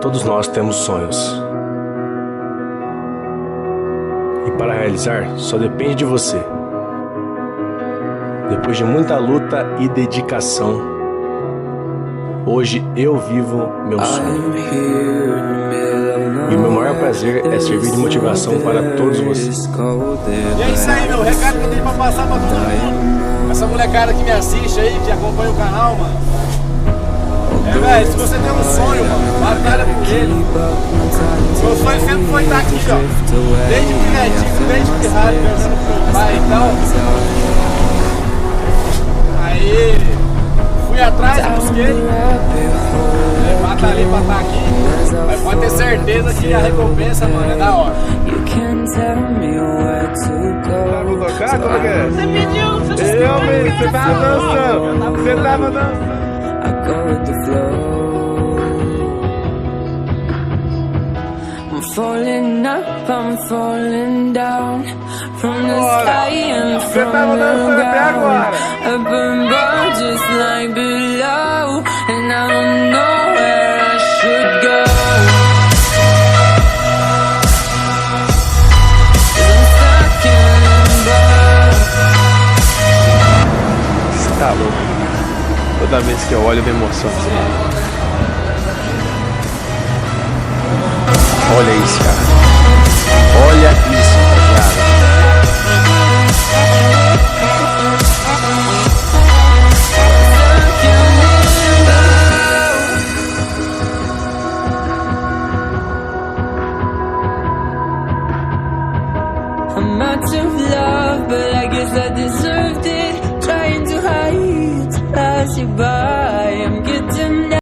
Todos nós temos sonhos. E para realizar, só depende de você. Depois de muita luta e dedicação, hoje eu vivo meu sonho. E o meu maior prazer é servir de motivação para todos vocês. E é isso aí, meu recado que eu tenho pra passar pra todo mundo. Essa molecada que me assiste aí, que acompanha o canal, mano. Velho, se você tem um sonho, mano, batalha por ele. Meu sonho sempre foi estar aqui, ó. Desde pivetinho, desde pirralho, jogando com meu pai e tal. Aí, fui atrás, busquei. Batalhei pra estar aqui. Mas pode ter certeza que a recompensa, mano, é da hora. Vou tocar? Como é que é? Você pediu, você disse que Eu, você tava dançando. Você tava dançando. I'm falling up, I'm falling down from the sky and from the ground. Up above, just like below, and I don't know where I should go. 'Cause I'm stuck in limbo. Você tá louco? Toda vez que eu olho, eu me emociono. Olha isso, cara. Olha isso.